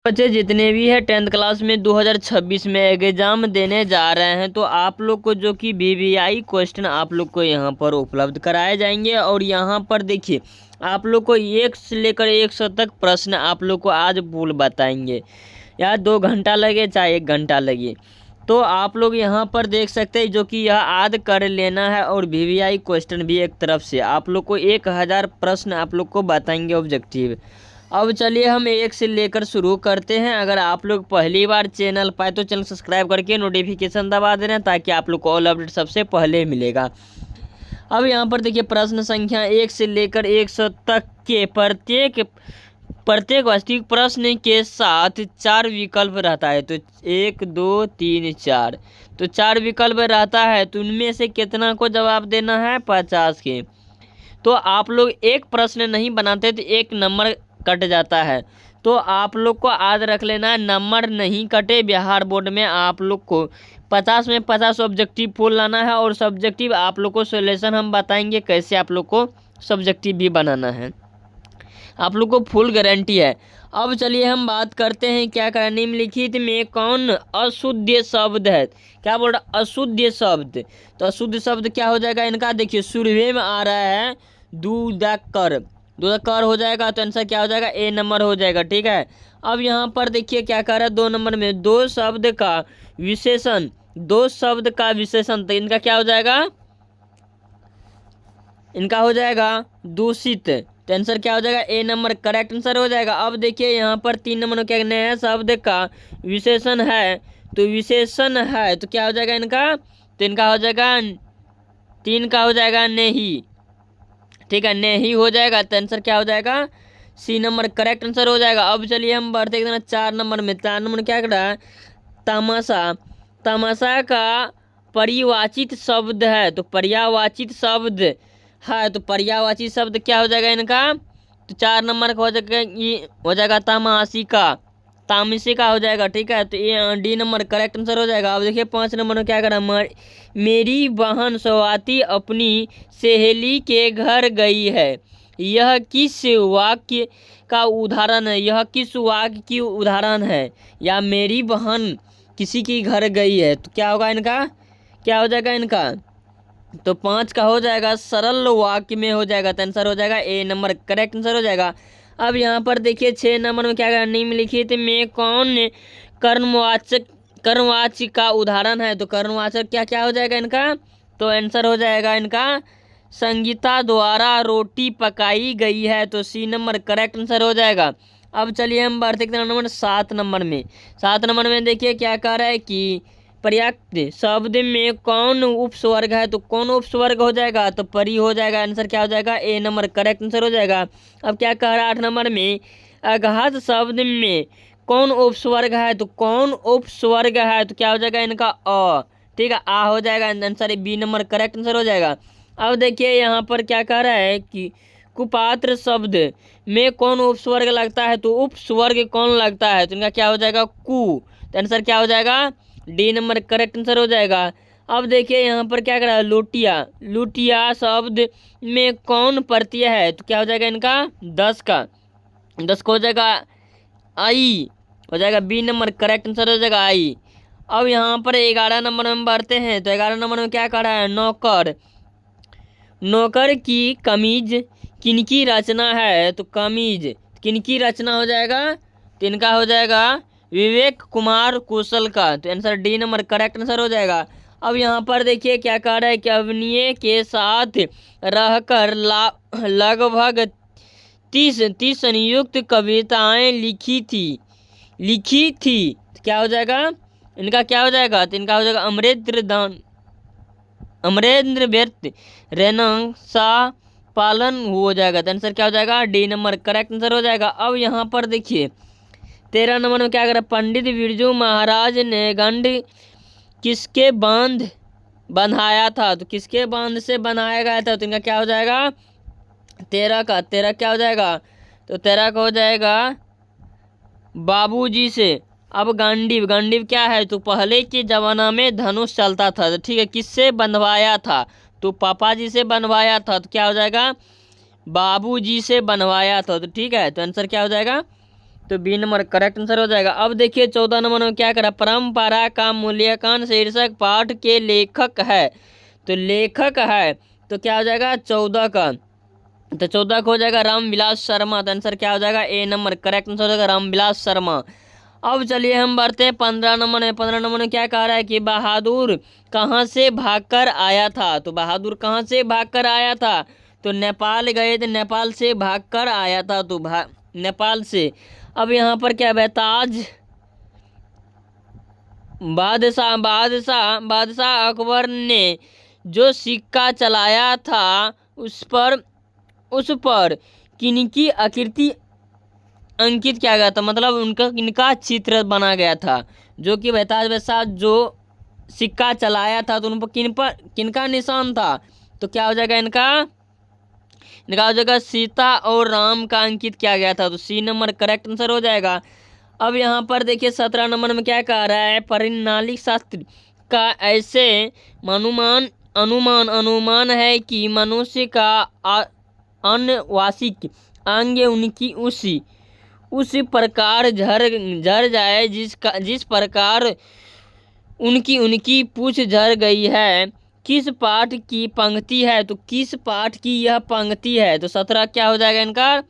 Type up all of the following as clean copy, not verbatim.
बच्चे जितने भी है 10th क्लास में 2026 में एग्जाम देने जा रहे हैं, तो आप लोग को जो कि वीवीआई क्वेश्चन आप लोग को यहाँ पर उपलब्ध कराए जाएंगे। और यहाँ पर देखिए आप लोग को 1 से लेकर 100 तक प्रश्न आप लोग को आज पूल बताएंगे। या 2 घंटा लगे चाहे 1 घंटा लगे, तो आप लोग यहाँ पर देख सकते हैं जो कि यह याद कर लेना है। और वीवीआई क्वेश्चन भी एक तरफ से आप लोग को 1000 प्रश्न आप लोग को बताएंगे ऑब्जेक्टिव। अब चलिए हम 1 से लेकर शुरू करते हैं। अगर आप लोग पहली बार चैनल पाए तो चैनल सब्सक्राइब करके नोटिफिकेशन दबा देना, ताकि आप लोग को ऑल अपडेट सबसे पहले मिलेगा। अब यहाँ पर देखिए प्रश्न संख्या 1 से लेकर 100 तक के प्रत्येक वास्तविक प्रश्न के साथ 4 विकल्प रहता है। तो 1 2 3 4, तो 4 विकल्प रहता है। तो उनमें से कितना को जवाब देना है? 50 के। तो आप लोग एक प्रश्न नहीं बनाते तो 1 नंबर कट जाता है। तो आप लोग को याद रख लेना है, नंबर नहीं कटे। बिहार बोर्ड में आप लोग को 50 में 50 ऑब्जेक्टिव फुल लाना है। और सब्जेक्टिव आप लोग को सॉल्यूशन हम बताएंगे कैसे आप लोग को सब्जेक्टिव भी बनाना है, आप लोग को फुल गारंटी है। अब चलिए हम बात करते हैं क्या करें। निम्नलिखित में कौन अशुद्ध शब्द है? क्या बोल रहा? अशुद्ध शब्द। तो अशुद्ध शब्द क्या हो जाएगा इनका? देखिए शुरुए में आ रहा है दूधकर, दूधकर हो जाएगा। तो आंसर क्या हो जाएगा? ए नंबर हो जाएगा। ठीक है। अब यहाँ पर देखिए क्या कर रहा है 2 नंबर में, 2 शब्द का विशेषण, 2 शब्द का विशेषण। तो इनका क्या हो जाएगा? इनका हो जाएगा दूषित। तो आंसर क्या हो जाएगा? ए नंबर करेक्ट आंसर हो जाएगा। अब देखिए यहाँ पर 3 नंबर में क्या नया शब्द का विशेषण है। तो विशेषण है तो क्या हो जाएगा इनका? तो इनका हो जाएगा 3 का हो जाएगा नहीं। ठीक है, नहीं हो जाएगा। तो आंसर क्या हो जाएगा? सी नंबर करेक्ट आंसर हो जाएगा। अब चलिए हम बढ़ते हैं 4 नंबर में। 4 नंबर क्या कर रहा है? तमाशा। तमाशा का पर्यायवाची शब्द है। तो पर्यायवाची शब्द है, तो पर्यायवाची शब्द क्या हो जाएगा इनका? तो 4 नंबर का हो जाएगा, ये हो जाएगा तमाशिका, तामसिका हो जाएगा। ठीक है, तो ये डी नंबर करेक्ट आंसर हो जाएगा। अब देखिए 5 नंबर में क्या करा? मेरी बहन स्वाति अपनी सहेली के घर गई है। यह किस वाक्य का उदाहरण है? यह किस वाक्य की उदाहरण है? या मेरी बहन किसी की घर गई है, तो क्या होगा इनका? क्या हो जाएगा इनका? तो 5 का हो जाएगा सरल वाक्य में हो जाएगा। तो आंसर हो जाएगा ए नंबर करेक्ट आंसर हो जाएगा। अब यहाँ पर देखिए 6 नंबर में क्या करना? निम्नलिखित में कौन कर्मवाच्य का उदाहरण है? तो कर्मवाचक क्या क्या हो जाएगा इनका? तो आंसर हो जाएगा इनका संगीता द्वारा रोटी पकाई गई है। तो सी नंबर करेक्ट आंसर हो जाएगा। अब चलिए हम बढ़ते नंबर 7 नंबर में। 7 नंबर में देखिए क्या कह रहा है कि पर्याप्त शब्द में कौन उपस्वर्ग है? तो कौन उपस्वर्ग हो जाएगा? तो परी हो जाएगा। आंसर क्या हो जाएगा? ए नंबर करेक्ट आंसर हो जाएगा। अब क्या कह रहा है 8 नंबर में? अघात शब्द में कौन उपस्वर्ग है? तो कौन उपस्वर्ग है? तो क्या हो जाएगा इनका? अ। ठीक है, आ हो जाएगा। Answer B number correct answer हो जाएगा। अब देखिए यहाँ पर क्या कह रहा है कि कुपात्र शब्द में कौन उपस्वर्ग लगता है? तो उपस्वर्ग कौन लगता है? तो इनका क्या हो जाएगा? कु। तो आंसर क्या हो जाएगा? डी नंबर करेक्ट आंसर हो जाएगा। अब देखिए यहाँ पर क्या कर रहा है? लुटिया। लुटिया शब्द में कौन प्रत्यय है? तो क्या हो जाएगा इनका? 10 का। 10 का हो जाएगा आई, हो जाएगा बी नंबर करेक्ट आंसर हो जाएगा आई। अब यहाँ पर 11 नंबर में बढ़ते हैं। तो 11 नंबर में क्या कर रहा है? नौकर। नौकर की कमीज किनकी रचना है? तो कमीज किनकी रचना हो जाएगा? तो इनका हो जाएगा विवेक कुमार कौशल का। तो answer D number correct answer हो जाएगा। अब यहाँ पर देखिए क्या कह रहा है कि अवनीय के साथ रहकर लगभग 30 संयुक्त कविताएं लिखी थी। तो क्या हो जाएगा इनका? क्या हो जाएगा? तो इनका हो जाएगा अमरेंद्र व्यर्थ रेनंग शाह पालन हो जाएगा। तो आंसर क्या हो जाएगा? डी नंबर करेक्ट आंसर हो जाएगा। अब यहाँ पर देखिए 13 नंबर में क्या करा? पंडित बिरजू महाराज ने गंड किसके बांध बंधाया था? तो किसके बांध से बनाया गया था? तो इनका क्या हो जाएगा? 13 का। 13 क्या हो जाएगा? तो 13 का हो जाएगा बाबूजी से। अब गांडीव। गांडीव क्या है? तो पहले के जमाना में धनुष चलता था। तो ठीक है, किससे बनवाया था? तो पापा जी से बनवाया था। तो क्या हो जाएगा? बाबूजी से बनवाया था। तो ठीक है, तो आंसर क्या हो जाएगा? तो बी नंबर करेक्ट आंसर हो जाएगा। अब देखिए 14 नंबर में क्या करा, परंपरा का मूल्यांकन शीर्षक पाठ के लेखक है, तो लेखक है तो क्या हो जाएगा 14 का, तो 14 का हो जाएगा रामविलास शर्मा, तो आंसर क्या हो जाएगा ए नंबर करेक्ट आंसर हो जाएगा रामविलास शर्मा। अब चलिए हम बढ़ते हैं 15 नंबर में। 15 नंबर में क्या कह रहा है कि बहादुर कहाँ से भागकर आया था, तो बहादुर कहाँ से भागकर आया था, तो नेपाल गए थे, नेपाल से भागकर आया था, तो नेपाल से। अब यहाँ पर क्या है, ताज बादशाह अकबर ने जो सिक्का चलाया था उस पर किनकी आकृति अंकित किया गया था, मतलब उनका किनका चित्र बना गया था। जो कि बेताज बादशाह जो सिक्का चलाया था तो उन पर किनका निशान था, तो क्या हो जाएगा इनका हो जाएगा सीता और राम का अंकित किया गया था, तो सी नंबर करेक्ट आंसर हो जाएगा। अब यहाँ पर देखिए 17 नंबर में क्या कह रहा है, परिणाली शास्त्र का ऐसे अनुमान है कि मनुष्य का अनुवांशिक अंग उनकी उस प्रकार झड़ जाए जिस प्रकार उनकी पूछ झड़ गई है। किस पाठ की पंक्ति है, तो किस पाठ की यह पंक्ति है, तो 17 क्या हो जाएगा इनका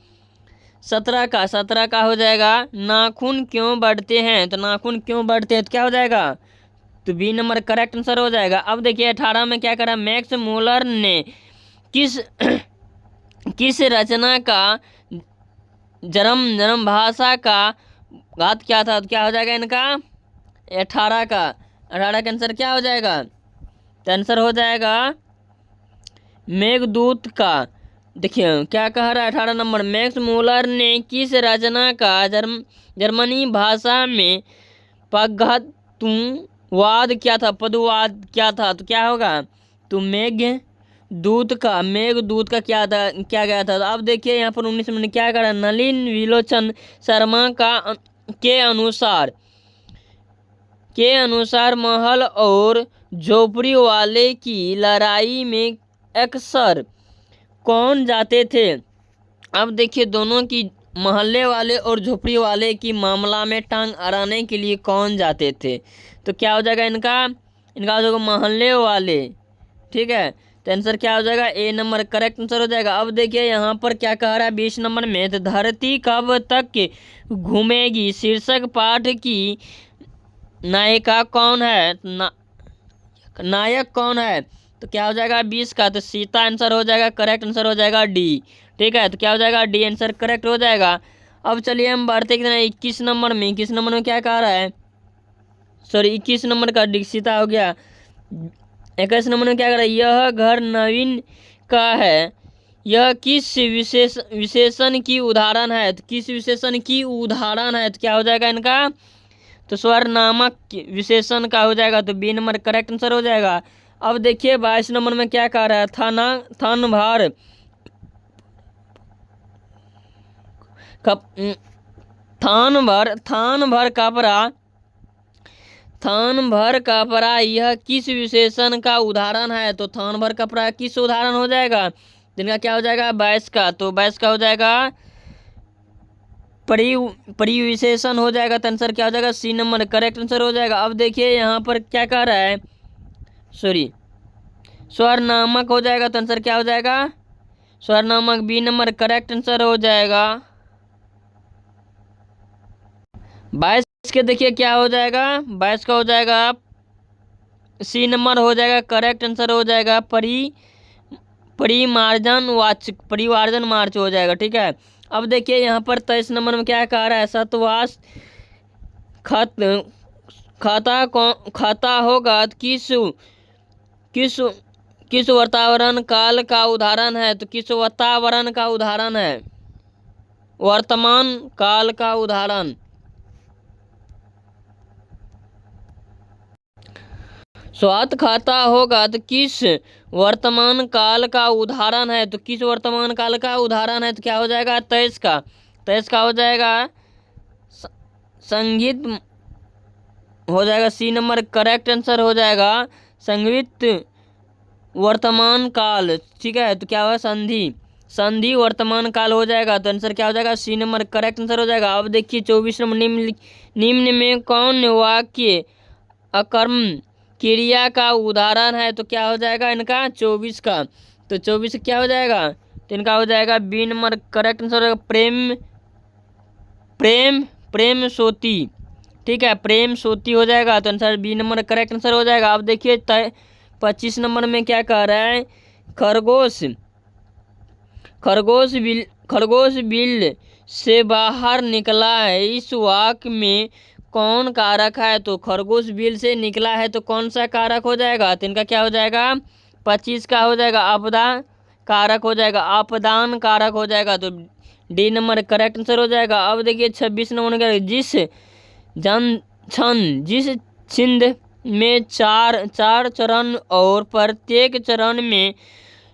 17 का हो जाएगा नाखून क्यों बढ़ते हैं, तो नाखून क्यों बढ़ते हैं तो क्या हो जाएगा, तो बी नंबर करेक्ट आंसर हो जाएगा। अब देखिए 18 में क्या करा, मैक्स मूलर ने किस रचना का जन्म भाषा का घात क्या था, तो क्या हो जाएगा इनका 18 का आंसर क्या हो जाएगा, तो आंसर हो जाएगा मेघदूत का। देखिए क्या कह रहा है 18 नंबर, मैक्स मूलर ने किस रचना का जर्मनी भाषा में पदवाद क्या था, तो क्या होगा, तो मेघदूत का क्या गया था। तो अब देखिए यहाँ पर 19 में क्या करा, नलिन विलोचन शर्मा के अनुसार महल और झोपड़ी वाले की लड़ाई में अक्सर कौन जाते थे। अब देखिए दोनों की मोहल्ले वाले और झोपड़ी वाले की मामला में टांग अड़ाने के लिए कौन जाते थे, तो क्या हो जाएगा इनका हो जाएगा मोहल्ले वाले, ठीक है, तो आंसर क्या हो जाएगा ए नंबर करेक्ट आंसर हो जाएगा। अब देखिए यहाँ पर क्या कह रहा है 20 नंबर में, तो धरती कब तक घूमेगी शीर्षक पाठ की नायिका कौन है, नायक कौन है, तो क्या हो जाएगा 20 का, तो सीता आंसर हो जाएगा, करेक्ट आंसर हो जाएगा डी, ठीक है, तो क्या हो जाएगा डी आंसर करेक्ट हो जाएगा। अब चलिए हम बढ़ते कितना 21 नंबर में। 21 नंबर में क्या कह रहा है, सॉरी 21 नंबर का दीक्षिता हो गया। 21 नंबर में क्या कह रहा है, यह घर नवीन का है, यह किस विशेषण की उदाहरण है, तो किस विशेषण की उदाहरण है, तो क्या हो जाएगा इनका, तो स्वर नामक विशेषण का हो जाएगा, तो बी नंबर करेक्ट आंसर हो जाएगा। अब देखिए 22 नंबर में क्या कह रहा है, थान भर कपड़ा यह किस विशेषण का उदाहरण है, तो थान भर कपड़ा किस उदाहरण हो जाएगा, जिनका क्या हो जाएगा 22 का, तो 22 का हो जाएगा परिविशेषण हो जाएगा, तो आंसर क्या हो जाएगा सी नंबर करेक्ट आंसर हो जाएगा। अब देखिए यहाँ पर क्या कह रहा है, सॉरी स्वर नामक हो जाएगा, तो आंसर क्या हो जाएगा स्वर नामक, बी नंबर करेक्ट आंसर हो जाएगा। 22 के देखिए क्या हो जाएगा, 22 का हो जाएगा सी नंबर हो जाएगा, करेक्ट आंसर हो जाएगा परिवार्जन मार्च हो जाएगा, ठीक है। अब देखिए यहाँ पर 23 नंबर में क्या कह रहा है, सतवास खाता होगा किस वातावरण काल का उदाहरण है, तो किस वातावरण का उदाहरण है, वर्तमान काल का उदाहरण। स्वात खाता होगा तो किस वर्तमान काल का उदाहरण है, तो किस वर्तमान काल का उदाहरण है, तो क्या हो जाएगा 23 का, 23 का हो जाएगा संगीत हो जाएगा, सी नंबर करेक्ट आंसर हो जाएगा संगीत वर्तमान काल, ठीक है, तो क्या होगा संधि, संधि वर्तमान काल हो जाएगा, तो आंसर क्या हो जाएगा, सी नंबर करेक्ट आंसर हो जाएगा। अब देखिए 24 नंबर, निम्न में कौन वाक्य अकर्म क्रिया का उदाहरण है, तो क्या हो जाएगा इनका 24 का, तो 24 क्या हो जाएगा, तो इनका हो जाएगा बी नंबर करेक्ट आंसर हो जाएगा, प्रेम प्रेम प्रेम सोती, ठीक है, प्रेम सोती हो जाएगा, तो answer B number correct answer हो जाएगा। अब देखिए 25 नंबर में क्या कह रहा है, खरगोश खरगोश बिल से बाहर निकला है, इस वाक्य में कौन कारक है, तो खरगोश बिल से निकला है तो कौन सा कारक हो जाएगा, तो इनका क्या हो जाएगा 25 का हो जाएगा, आपदा कारक हो जाएगा, आपदान कारक हो जाएगा, तो डी नंबर करेक्ट आंसर हो जाएगा। अब देखिए 26 नंबर का, जिस छिंद में चार चरण और प्रत्येक चरण में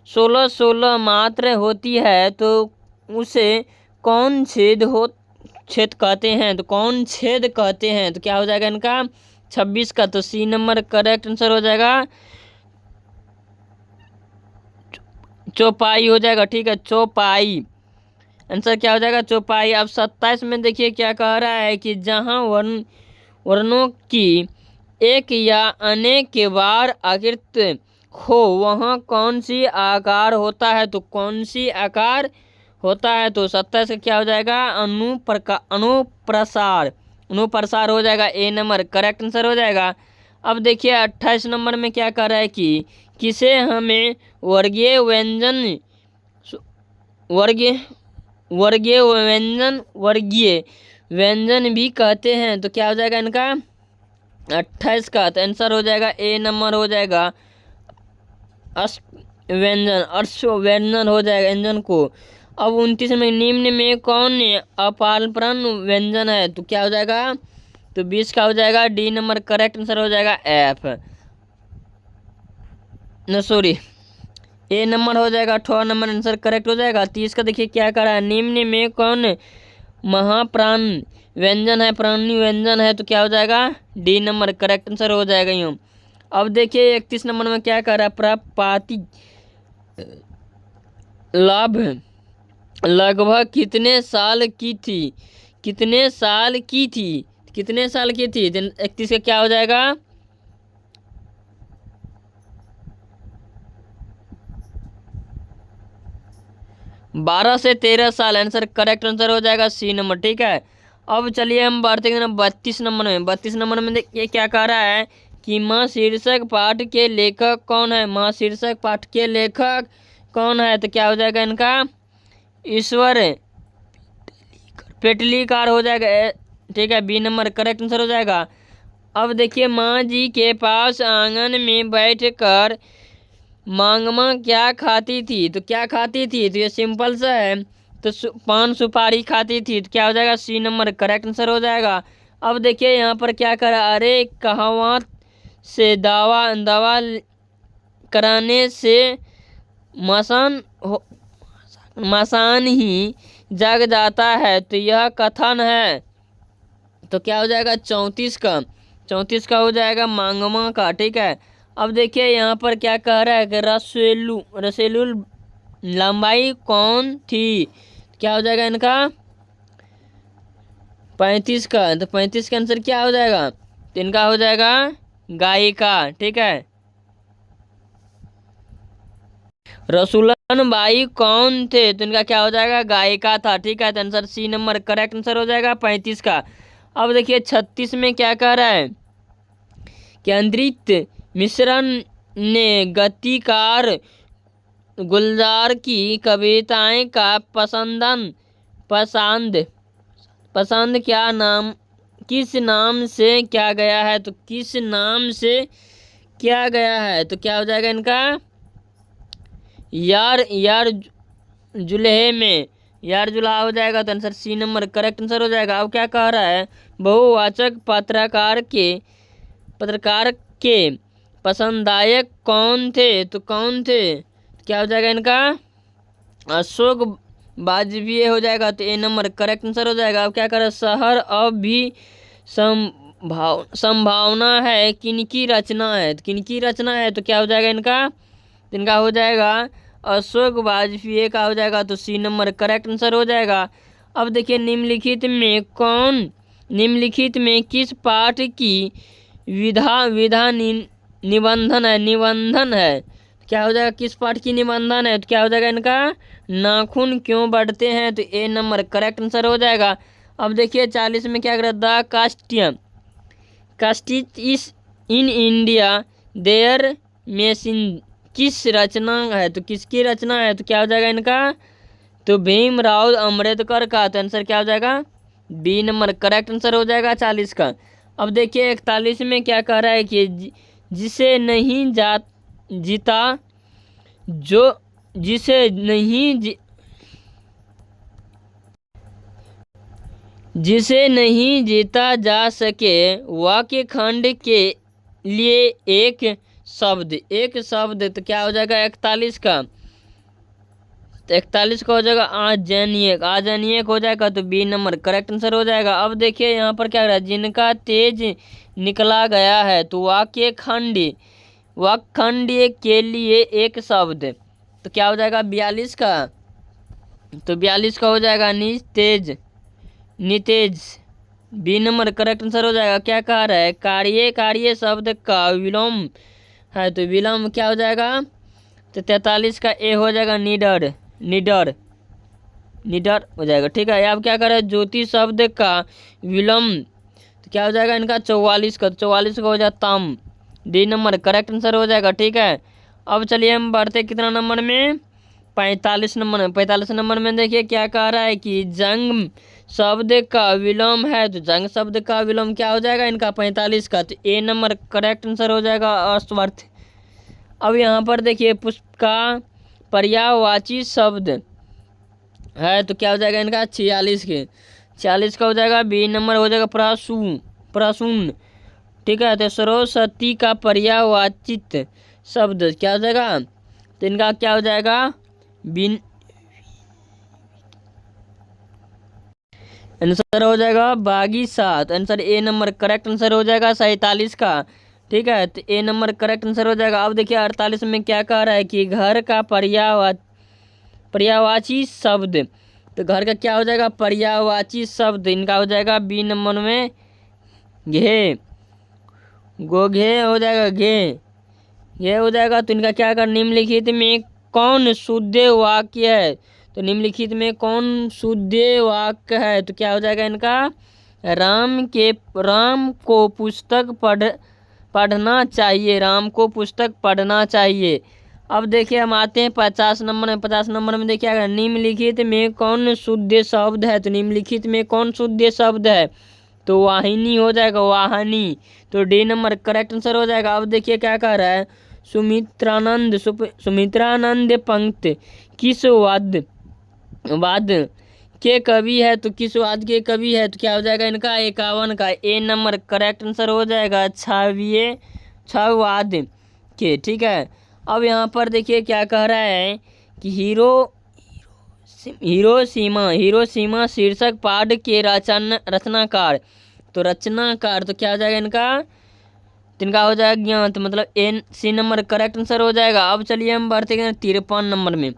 16 मात्र होती है, तो उसे कौन छेद कहते हैं, तो कौन छेद कहते हैं, तो क्या हो जाएगा इनका 26 का, तो सी नंबर करेक्ट आंसर हो जाएगा, चौपाई हो जाएगा, ठीक है, चौपाई आंसर क्या हो जाएगा, चौपाई। अब 27 में देखिए क्या कह रहा है कि जहां वर्णों की एक या अनेक के बार आकृत हो वहाँ कौन सी आकार होता है, तो कौन सी आकार होता है, तो 27 का क्या हो जाएगा, अनुप्रसार हो जाएगा, ए नंबर करेक्ट आंसर हो जाएगा। अब देखिए 28 नंबर में क्या कह रहा है कि किसे हमें वर्गीय व्यंजन भी कहते हैं, तो क्या हो जाएगा इनका 28 का, तो आंसर हो जाएगा ए नंबर हो जाएगा, व्यंजन हो जाएगा व्यंजन को। अब 29 में निम्न में कौन अपालपन व्यंजन है, तो क्या हो जाएगा, तो 20 का हो जाएगा, डी नंबर करेक्ट आंसर हो जाएगा, ए नंबर हो जाएगा, 18 नंबर आंसर करेक्ट हो जाएगा। 30 का देखिए क्या करा है, निम्न में कौन महाप्राण व्यंजन है, प्राणी व्यंजन है, तो क्या हो जाएगा, डी नंबर करेक्ट आंसर हो जाएगा यूँ। अब देखिए 31 नंबर में क्या कर रहा है, प्राप्ति लाभ लगभग कितने साल की थी, 31 का क्या हो जाएगा, 12 से 13 साल, आंसर करेक्ट आंसर हो जाएगा सी नंबर, ठीक है। अब चलिए हम बढ़ते हैं 32 नंबर में। 32 नंबर में देखिए क्या कह रहा है कि माँ शीर्षक पाठ के लेखक कौन है, माँ शीर्षक पाठ के लेखक कौन है, तो क्या हो जाएगा इनका ईश्वर पेटलीकार हो जाएगा, ठीक है, बी नंबर करेक्ट आंसर हो जाएगा। अब देखिए माँ जी के पास आंगन में बैठकर मांगमा क्या खाती थी, तो क्या खाती थी, तो ये सिंपल सा है, तो पान सुपारी खाती थी, तो क्या हो जाएगा सी नंबर करेक्ट आंसर हो जाएगा। अब देखिए यहाँ पर क्या करा, अरे कहावत से दवा कराने से मसान ही जग जाता है, तो यह कथन है, तो क्या हो जाएगा 34 का हो जाएगा मांगमा का, ठीक है। अब देखिए यहाँ पर क्या कह रहा है कि रसेलू लंबाई कौन थी, क्या हो जाएगा इनका 35 का, तो 35 का आंसर क्या हो जाएगा, तो इनका हो जाएगा गायिका, ठीक है। रसूलन बाई कौन थे, तो इनका क्या हो जाएगा गायिका था, ठीक है, तो answer C number correct answer हो जाएगा 35 का। अब देखिए 36 में क्या कह रहा है, केंद्रित मिश्रण ने गीतकार गुलजार की कविताएं का पसंद किस नाम से किया गया है, तो किस नाम से किया गया है, तो क्या हो जाएगा इनका यार जुल्हे में यार जुल्हा हो जाएगा, तो answer C number correct answer हो जाएगा। अब क्या कह रहा है, बहुवाचक पत्रकार के पसंदायक कौन थे, तो कौन थे, क्या हो जाएगा इनका अशोक वाजपेयी हो जाएगा, तो ए नंबर करेक्ट आंसर हो जाएगा। अब क्या कर रहा है, शहर अब भी संभावना है किनकी रचना है, तो किनकी रचना है, तो क्या हो जाएगा इनका, तो इनका हो जाएगा अशोक वाजपेयी का हो जाएगा, तो सी नंबर करेक्ट आंसर हो जाएगा। अब देखिए निम्नलिखित में किस पाठ की विधा निबंधन है, क्या हो जाएगा, किस पाठ की निबंधन है, तो क्या हो जाएगा इनका, नाखून क्यों बढ़ते हैं, तो ए नंबर करेक्ट आंसर हो जाएगा। अब देखिए 40 में क्या कर रहा है, कास्टिच इस इन इंडिया देयर मेसिन किस रचना है, तो किसकी रचना है, तो क्या हो जाएगा इनका, तो भीमराव अम्बेडकर का, तो आंसर क्या हो जाएगा, बी नंबर करेक्ट आंसर हो जाएगा 40 का। अब देखिए 41 में क्या कह रहा है कि जिसे नहीं जीता जो जिसे नहीं जीता जा सके वाक्य खंड के लिए एक शब्द, तो क्या हो जाएगा 41 का, तो 41 का हो जाएगा आजन्यक हो जाएगा, तो बी नंबर करेक्ट आंसर हो जाएगा। अब देखिए यहाँ पर क्या हो रहा है, जिनका तेज निकला गया है, तो वाक्य खंड के लिए एक शब्द, तो क्या हो जाएगा 42 का, तो 42 का हो जाएगा नितेज, बी नंबर करेक्ट आंसर हो जाएगा। क्या कह रहा है, कार्य शब्द का विलोम है, तो विलोम क्या हो जाएगा, तो 43 का ए हो जाएगा निडर हो जाएगा, ठीक है। अब क्या कर रहा है, ज्योति शब्द का विलोम, तो क्या हो जाएगा इनका 44 का, 44 का हो जाएगा तम, डी नंबर करेक्ट आंसर हो जाएगा, ठीक है। अब चलिए हम बढ़ते कितना नंबर में, 45 नंबर में। 45 नंबर में देखिए क्या कह रहा है कि जंग शब्द का विलोम है, तो जंग शब्द का विलोम क्या हो जाएगा इनका 45 का, तो ए नंबर करेक्ट आंसर हो जाएगा अस्वर्थ। अब यहाँ पर देखिए पुष्प का पर्यायवाची शब्द है, तो क्या हो जाएगा इनका 46 का हो जाएगा, बी नंबर हो जाएगा प्रसून, ठीक है। तो सरस्वती का पर्यायवाचित शब्द क्या हो जाएगा, तो इनका क्या हो जाएगा, आंसर हो जाएगा बागी सात, answer A number correct answer हो जाएगा 47 का, ठीक है। तो ए नंबर करेक्ट आंसर हो जाएगा। अब देखिए 48 में क्या कह रहा है कि घर का पर्यायवाची शब्द, तो घर का क्या हो जाएगा पर्यायवाची शब्द, इनका हो जाएगा बी नंबर में घे हो जाएगा, घे हो जाएगा। तो इनका क्या कर, निम्नलिखित में कौन शुद्ध वाक्य है, तो निम्नलिखित में कौन शुद्ध वाक्य है, तो क्या हो जाएगा इनका, राम को पुस्तक पढ़ना चाहिए। अब देखिए हम आते हैं 50 नंबर में। 50 नंबर में देखिए अगर निम्नलिखित में कौन शुद्ध शब्द है, तो निम्नलिखित में कौन शुद्ध शब्द है, तो वाहिनी हो जाएगा, वाहनी, तो डी नंबर करेक्ट आंसर हो जाएगा। अब देखिए क्या कह रहा है, सुमित्रानंद पंत किस वाद के कवि है, तो किस वाद के कवि है, तो क्या हो जाएगा इनका 51 का, ए नंबर करेक्ट आंसर हो जाएगा छवाद के, ठीक है। अब यहाँ पर देखिए क्या कह रहा है कि हिरोशिमा शीर्षक पाठ के रचनाकार, तो रचनाकार, तो क्या हो जाएगा इनका हो जाएगा ज्ञान, तो मतलब एन सी नंबर करेक्ट आंसर हो जाएगा। अब चलिए हम बढ़ते हैं 53 नंबर में।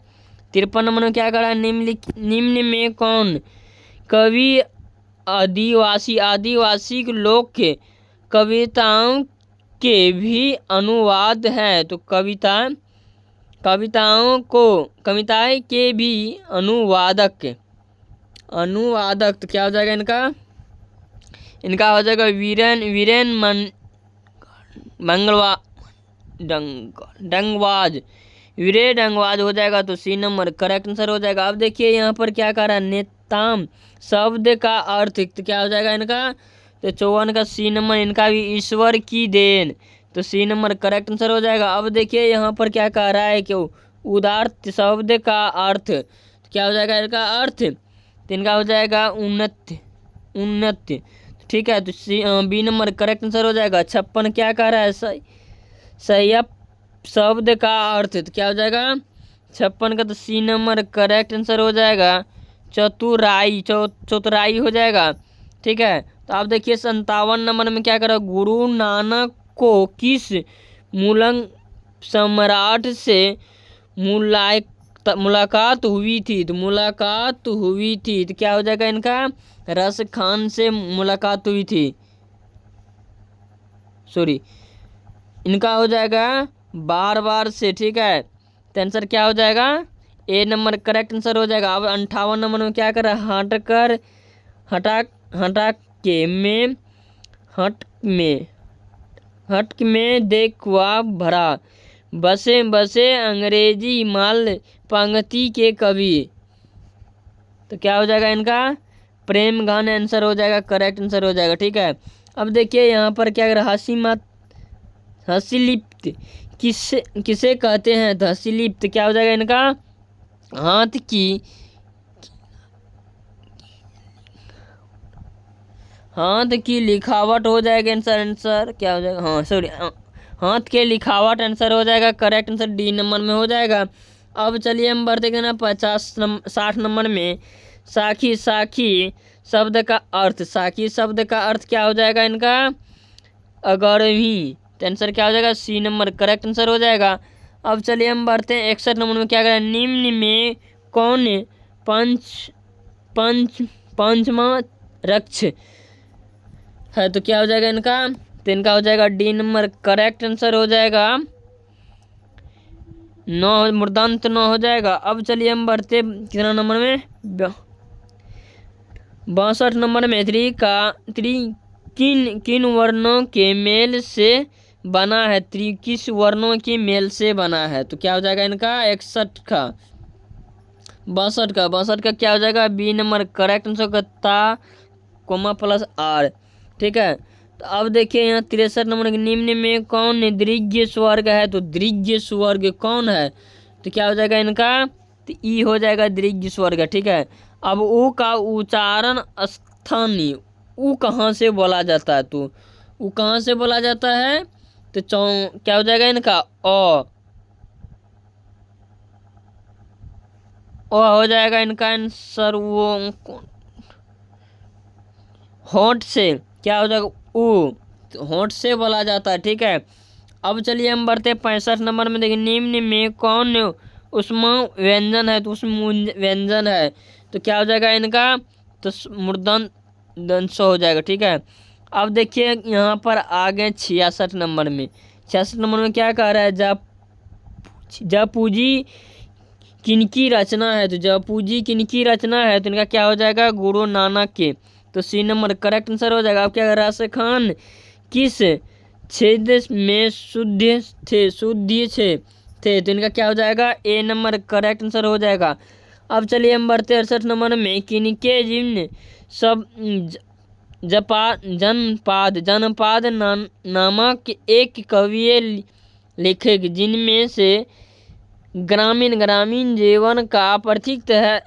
53 नंबर में क्या करा, निम्न में कौन कवि आदिवासी लोक के कविताओं के भी अनुवाद है, तो कविताएं के भी अनुवादक, तो क्या हो जाएगा इनका हो जाएगा वीरेन डंगवाज हो जाएगा, तो सी नंबर करेक्ट आंसर हो जाएगा। अब देखिए यहाँ पर क्या कह रहा है, नेताम शब्द का अर्थ, तो क्या हो जाएगा इनका, तो 54 का सी नंबर, इनका भी ईश्वर की देन, तो सी नंबर करेक्ट आंसर हो जाएगा। अब देखिए यहाँ पर क्या कह रहा है कि उदार्थ शब्द का अर्थ, तो क्या हो जाएगा इनका अर्थ, तो इनका हो जाएगा उन्नत, ठीक है। तो बी नंबर करेक्ट आंसर हो जाएगा। 56 क्या कह रहा है, संयप शब्द का अर्थ, तो क्या हो जाएगा 56 का, तो सी नंबर करेक्ट आंसर हो जाएगा चतुराई हो जाएगा, ठीक है। तो आप देखिए 57 नंबर में क्या करा, गुरु नानक को किस मुगल सम्राट से मुलाकात हुई थी, तो मुलाकात हुई थी तो क्या हो जाएगा इनका, रस खान से मुलाकात हुई थी, सॉरी इनका हो जाएगा बार बार से। ठीक है, तो आंसर क्या हो जाएगा, ए नंबर करेक्ट आंसर हो जाएगा। अब 58 नंबर में क्या कर रहा है, हटकर हटा हटा के में हट में देखवा भरा, बसे बसे अंग्रेजी माल पंक्ति के कवि, तो क्या हो जाएगा इनका, प्रेम गान आंसर हो जाएगा, करेक्ट आंसर हो जाएगा। ठीक है, अब देखिए यहाँ पर क्या कर रहा, हंसी लिप्त किसे कहते हैं, तो हंसी लिप्त क्या हो जाएगा इनका, हाथ की लिखावट हो जाएगा आंसर क्या हो जाएगा, हाँ सॉरी हाथ के लिखावट आंसर हो जाएगा, करेक्ट आंसर डी नंबर में हो जाएगा। अब चलिए हम बढ़ते हैं ना 60 नंबर में, साखी शब्द का अर्थ, साखी शब्द का अर्थ क्या हो जाएगा इनका, अगरवी, तो आंसर क्या हो जाएगा, सी नंबर करेक्ट आंसर हो जाएगा। अब चलिए हम बढ़ते हैं 61 नंबर में, क्या करें, निम्न में कौन पंचमा रक्ष है, तो क्या हो जाएगा इनका, तो इनका हो जाएगा डी नंबर करेक्ट आंसर हो जाएगा, 9 मूर्धांत 9 हो जाएगा। अब चलिए हम बढ़ते कितना नंबर में, 62 नंबर में, किन वर्णों के मेल से बना है, किस वर्णों के मेल से बना है, तो क्या हो जाएगा इनका, 61 का 62 का क्या हो जाएगा, बी नंबर करेक्ट आंसर का कोमा प्लस आर। ठीक है, तो अब देखिए यहाँ 63 नंबर के, निम्न में कौन दीर्घ स्वर्ग है, तो दीर्घ स्वर्ग कौन है, तो क्या हो जाएगा इनका, तो ई हो जाएगा दीर्घ स्वर्ग। ठीक है, अब ऊ का उच्चारण स्थानीय, ऊ कहाँ से बोला जाता है, तो ऊ कहाँ से बोला जाता है, तो क्या हो जाएगा इनका, ओ हो जाएगा इनका आंसर, वो होंठ से क्या हो जाएगा, ऊ, तो होंठ से बोला जाता है। ठीक है, अब चलिए हम बढ़ते 65 नंबर में, देखिए निम्न में कौन उष्मा व्यंजन है, तो उष्मा व्यंजन है, तो क्या हो जाएगा इनका, तो मूर्धन दंश हो जाएगा। ठीक है, अब देखिए यहाँ पर आ गए 66 नंबर में, 66 नंबर में क्या कह रहा है, जपूजी किनकी रचना है, तो जपूजी किनकी रचना है, तो इनका क्या हो जाएगा, गुरु नानक के, तो सी नंबर करेक्ट आंसर हो जाएगा। अब क्या कर रहा है, खान किस क्षेत्र में शुद्ध थे, तो इनका क्या हो जाएगा, ए नंबर करेक्ट आंसर हो जाएगा। अब चलिए हम बढ़ते 68 नंबर में, किनके जिन सब जनपाद नामक एक कवि लेखक, जिनमें से ग्रामीण जीवन का प्रतीक है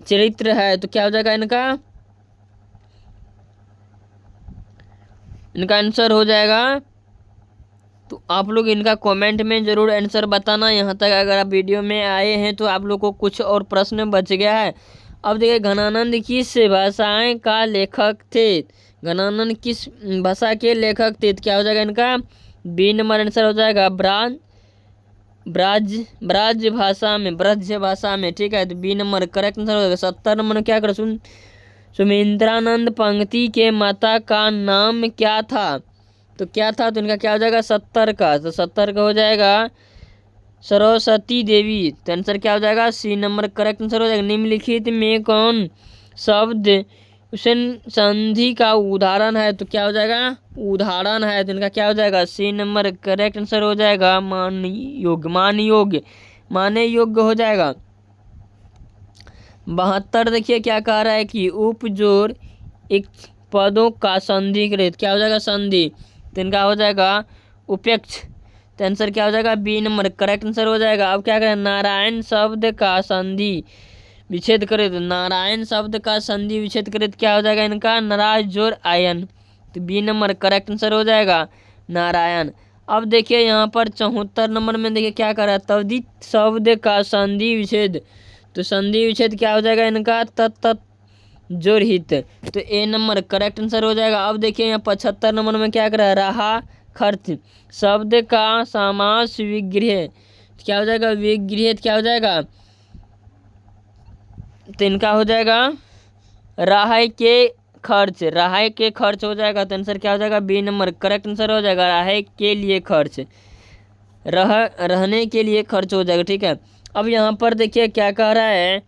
चरित्र है, तो क्या हो जाएगा इनका आंसर हो जाएगा, तो आप लोग इनका कमेंट में ज़रूर आंसर बताना। यहाँ तक अगर आप वीडियो में आए हैं तो आप लोग को कुछ और प्रश्न बच गया है। अब देखिए घनानंद किस भाषाएं का लेखक थे, घनानंद किस भाषा के लेखक थे, तो क्या हो जाएगा इनका, बी नंबर आंसर हो जाएगा, ब्रज भाषा में। ठीक है, तो बी नंबर करेक्ट आंसर हो जाएगा। 70 नंबर में क्या कर, सुमित्रानंद पंक्ति के माता का नाम क्या था, तो क्या था, तो इनका क्या हो जाएगा, 70 का, तो 70 का हो जाएगा सरस्वती देवी, तो आंसर क्या हो जाएगा, सी नंबर करेक्ट आंसर हो जाएगा। निम्नलिखित में कौन शब्द संधि का उदाहरण है, तो क्या हो जाएगा, उदाहरण है, तो इनका क्या हो जाएगा, सी नंबर करेक्ट आंसर हो जाएगा, माने योग्य हो जाएगा। 72 देखिए क्या कह रहा है कि उपजोर एक पदों का संधिकृत, क्या हो जाएगा, संधि, तो इनका हो जाएगा उपेक्ष, तो आंसर क्या हो जाएगा, बी नंबर करेक्ट आंसर हो जाएगा। अब क्या करें, नारायण शब्द का संधि विच्छेद करे, तो नारायण शब्द का संधि विच्छेद करे, तो क्या हो जाएगा इनका, नाराज जोर आयन, तो बी नंबर करेक्ट आंसर हो जाएगा, नारायण। अब देखिए यहाँ पर 74 नंबर में देखिए क्या कर रहा है, तद्धित शब्द का संधि विच्छेद, तो संधि विच्छेद क्या हो जाएगा इनका, तत् जोर हित, तो ए नंबर करेक्ट आंसर हो जाएगा। अब देखिए यहाँ 75 नंबर में क्या कर रहा है, रहा खर्च शब्द का समास विग्रह, क्या हो जाएगा, विगृहित क्या हो जाएगा, तो इनका हो जाएगा रहाय के खर्च, रहाय के खर्च हो जाएगा, तो आंसर क्या हो जाएगा, बी नंबर करेक्ट आंसर हो जाएगा, रहाय के लिए खर्च, रहने के लिए खर्च हो जाएगा। ठीक है, अब यहाँ पर देखिए क्या कह रहा है